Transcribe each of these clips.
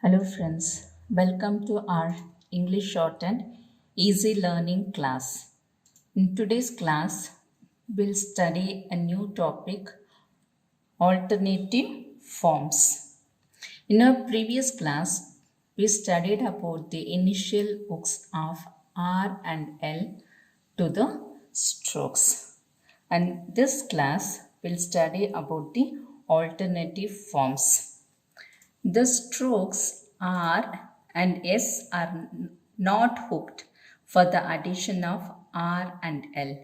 Hello friends, welcome to our English Shorthand Easy Learning class. In today's class, we'll study a new topic, alternative forms. In our previous class, we studied about the initial hooks of R and L to the strokes. And this class will study about the alternative forms. The strokes R and S are not hooked for the addition of R and L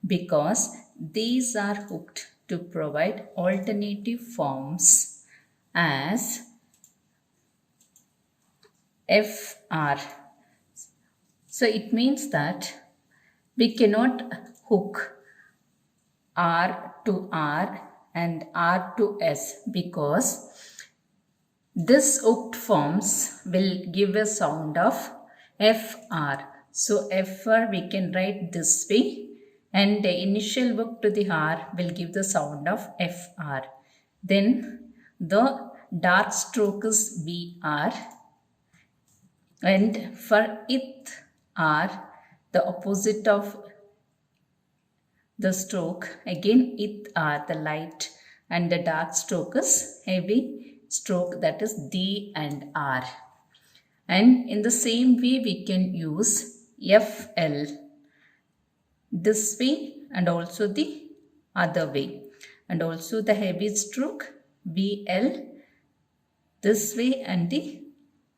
because these are hooked to provide alternative forms as FR. So it means that we cannot hook R to R and R to S because this hooked forms will give a sound of FR. So FR we can write this way and the initial hook to the R will give the sound of FR. Then the dark stroke is VR and for it R the opposite of the stroke again it R the light and the dark stroke is heavy stroke, that is D and R. And in the same way we can use FL this way and also the other way, and also the heavy stroke BL this way and the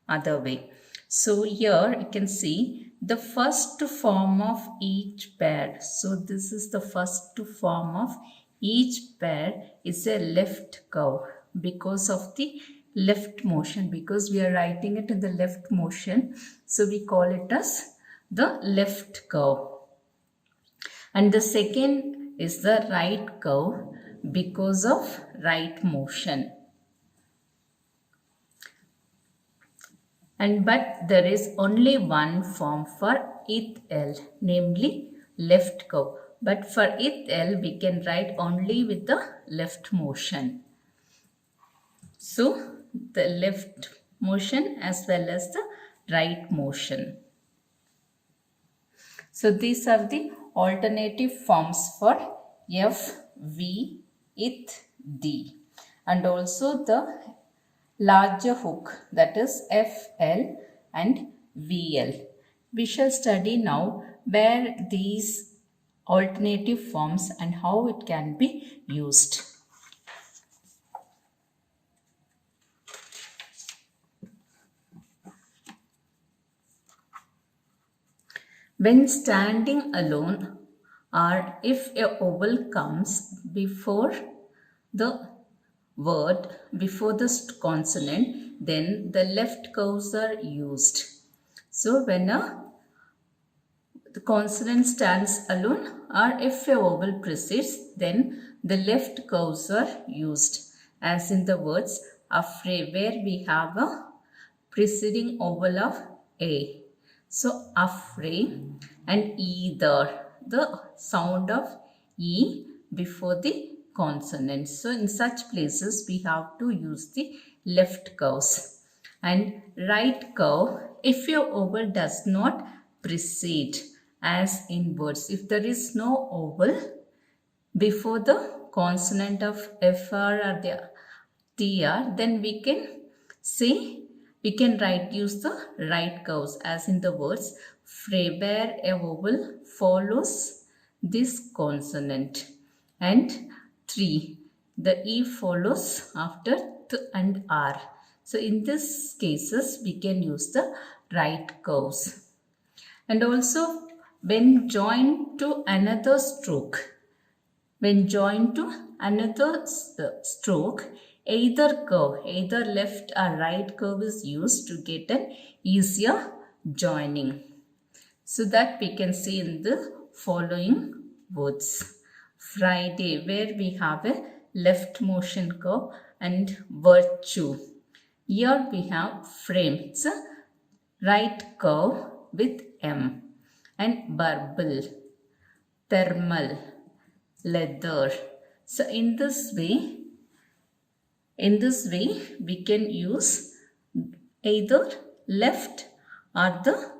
other way. So here you can see the first form of each pair. So this is the first form of each pair is a left curve because of the left motion, because we are writing it in the left motion. So we call it as the left curve. And the second is the right curve because of right motion. And but there is only one form for it L, namely left curve. But for it L, we can write only with the left motion. So the left motion as well as the right motion. So these are the alternative forms for F, V, it, D. And also the larger hook, that is FL and VL. We shall study now where these alternative forms and how it can be used. When standing alone, or if a vowel comes before the word, before the consonant, then the left curves are used. So when the consonant stands alone, or if a vowel precedes, then the left curves are used, as in the words afraid, where we have a preceding vowel of A. So afraid and either, the sound of E before the consonant. So in such places we have to use the left curves. And right curve, if your vowel does not precede, as in words, if there is no vowel before the consonant of FR or the TR, then we can say, we can use the right curves, as in the words where a vowel follows this consonant, and 3 the E follows after Th and R. So in these cases we can use the right curves. And also when joined to another stroke, either curve, either left or right curve is used to get an easier joining. So that we can see in the following words. Friday, where we have a left motion curve, and virtue. Here we have frame, it's a right curve with M, and burble, thermal, leather. So in this way we can use either left or the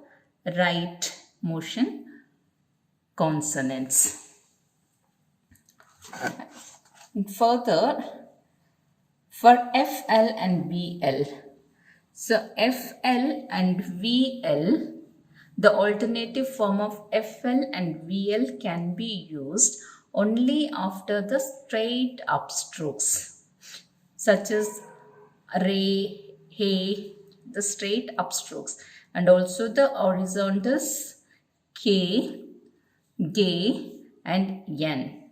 right motion consonants. Further, for FL and VL, so FL and VL, the alternative form of FL and VL can be used only after the straight upstrokes, such as re, he, the straight upstrokes, and also the horizontals K, G, and N,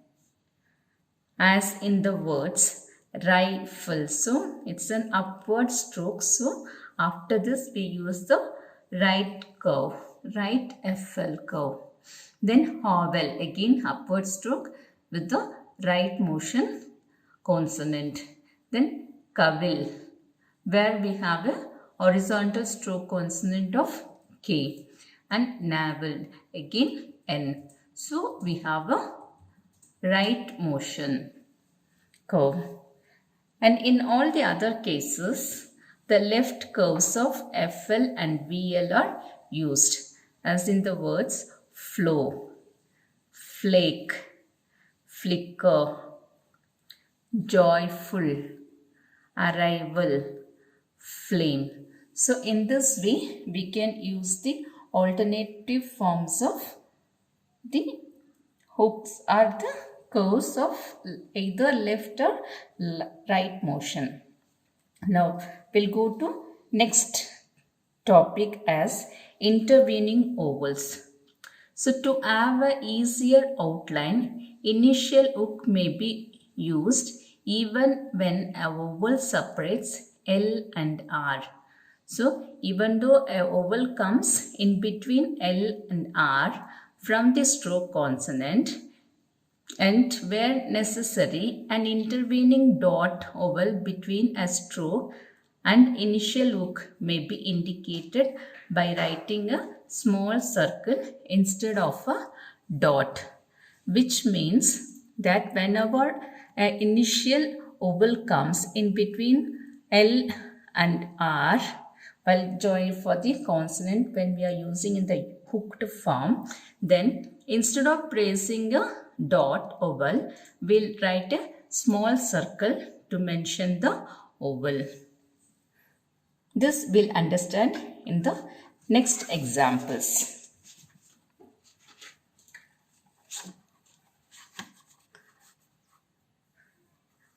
as in the words rifle. So it's an upward stroke. So after this we use the right curve, right FL curve. Then hovel, again upward stroke with the right motion consonant. Then kavil, where we have a horizontal stroke consonant of K, and navel, again N. So we have a right motion curve. And in all the other cases, the left curves of FL and VL are used, as in the words flow, flake, flicker, joyful, arrival, flame. So in this way, we can use the alternative forms of the hooks or the curves of either left or right motion. Now we'll go to next topic as intervening vowels. So to have an easier outline, initial hook may be used even when a vowel separates L and R. So even though a vowel comes in between L and R from the stroke consonant, and where necessary, an intervening dot vowel between a stroke and initial hook may be indicated by writing a small circle instead of a dot, which means that whenever an initial vowel comes in between L and R, while join for the consonant when we are using in the hooked form, then instead of placing a dot vowel, we'll write a small circle to mention the vowel. This we'll understand in the next examples.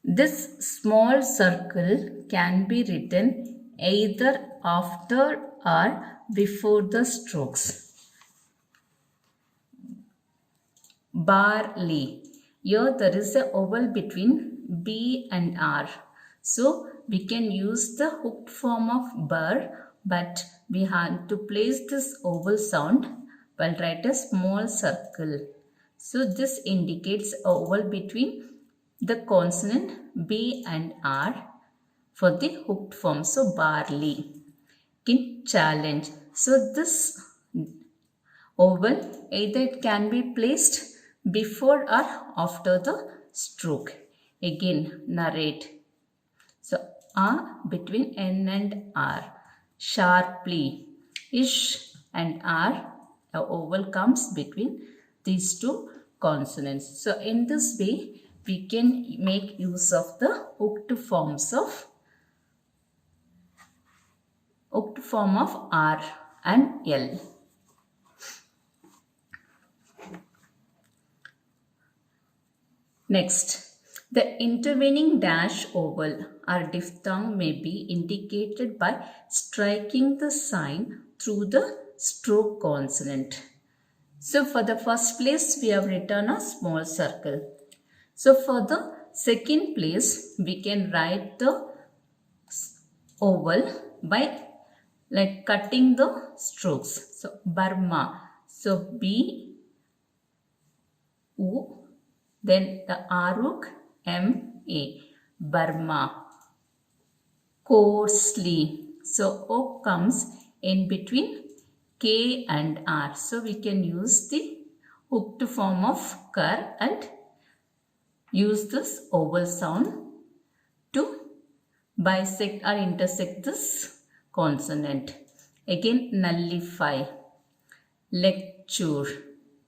This small circle can be written either after or before the strokes. Barley. Here there is a vowel between B and R. So we can use the hooked form of bar, but we have to place this vowel sound while write a small circle. So this indicates a vowel between the consonant B and R for the hooked form. So barley. In challenge. So this vowel either it can be placed before or after the stroke. Again narrate. So between N and R. Sharply. Ish and R, a vowel comes between these two consonants. So in this way we can make use of the hooked form of R and L. Next, the intervening dash vowel or diphthong may be indicated by striking the sign through the stroke consonant. So for the first place, we have written a small circle. So for the second place, we can write the vowel by cutting the strokes. So Burma. So B, U, then the Aruk, M-A, Burma. Coarsely. So O comes in between K and R. So we can use the hooked form of kar and use this vowel sound to bisect or intersect this consonant. Again, nullify, lecture.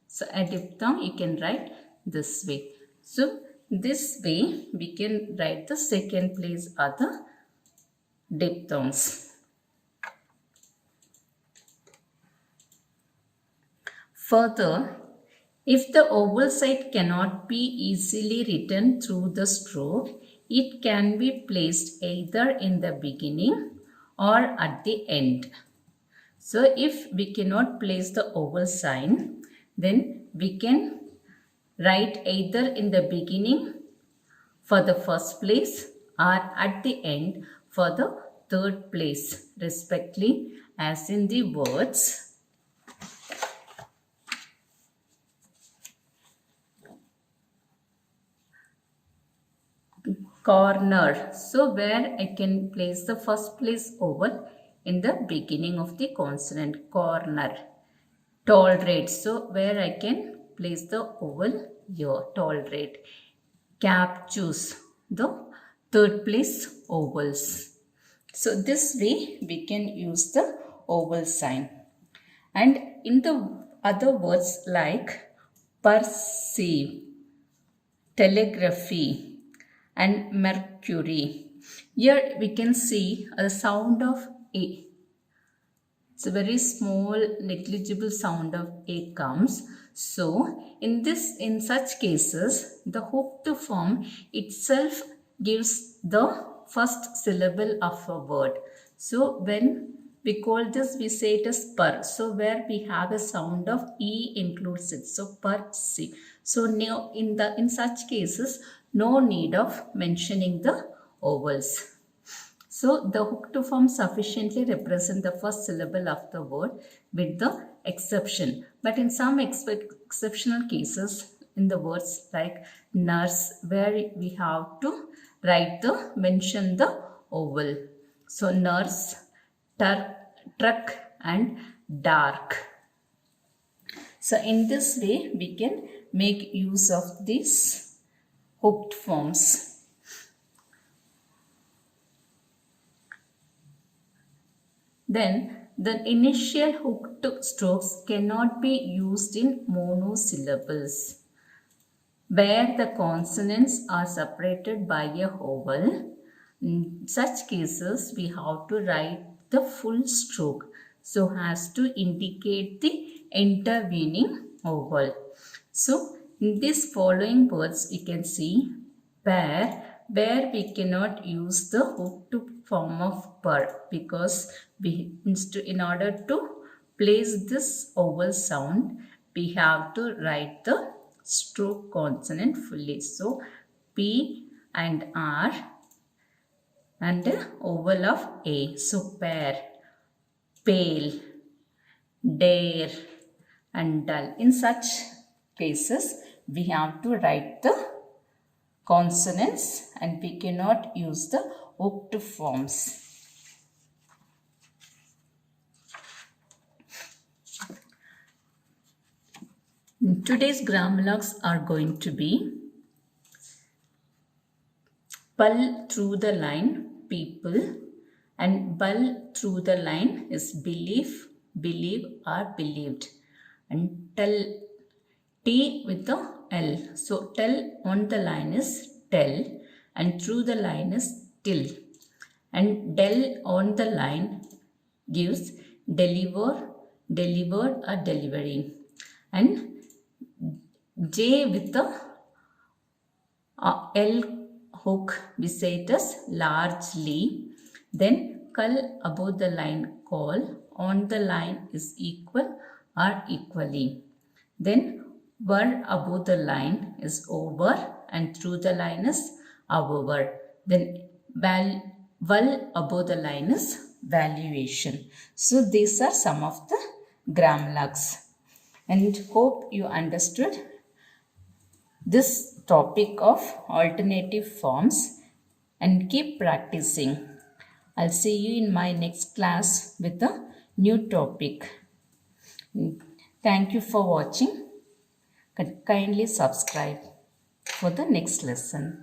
So a diphthong you can write this way. So this way we can write the second place are the diphthongs. Further, if the vowel side cannot be easily written through the stroke, it can be placed either in the beginning or at the end. So if we cannot place the vowel sign, then we can write either in the beginning for the first place or at the end for the third place, respectively, as in the words corner. So where I can place the first place vowel in the beginning of the consonant, corner. Tolerate. So where I can place the vowel here, tolerate. Captures, the third place vowels. So this way we can use the vowel sign. And in the other words like perceive, telegraphy, and mercury. Here we can see a sound of A. It's a very small negligible sound of A comes. So in such cases, the hooked form itself gives the first syllable of a word. So when we call this, we say it as per. So where we have a sound of E includes it. So perceive. So now in such cases, no need of mentioning the vowels. So the hooked form sufficiently represent the first syllable of the word with the exception. But in some exceptional cases, in the words like nurse, where we have to mention the vowel. So nurse, truck, and dark. So in this way, we can make use of these hooked forms. Then the initial hooked strokes cannot be used in monosyllables, where the consonants are separated by a vowel. In such cases, we have to write the full stroke so as to indicate the intervening vowel. So in these following words, you can see pair, where we cannot use the hooked form of per, because in order to place this vowel sound, we have to write the stroke consonant fully. So P and R and the vowel of A. So pair, pale, dare, and dull. In such cases, we have to write the consonants and we cannot use the hooked forms. Today's grammar locks are going to be pull through the line, people, and bull through the line is believe, believe, or believed, and tell, T with the L. So tell on the line is tell and through the line is till, and del on the line gives deliver, delivered, or delivering, and J with the L hook, we say it as largely. Then cull above the line, call, on the line is equal or equally. Then were above the line is over and through the line is however. Then well above the line is valuation. So these are some of the grammar locks, and hope you understood this topic of alternative forms and keep practicing. I'll see you in my next class with a new topic. Thank you for watching. Kindly subscribe for the next lesson.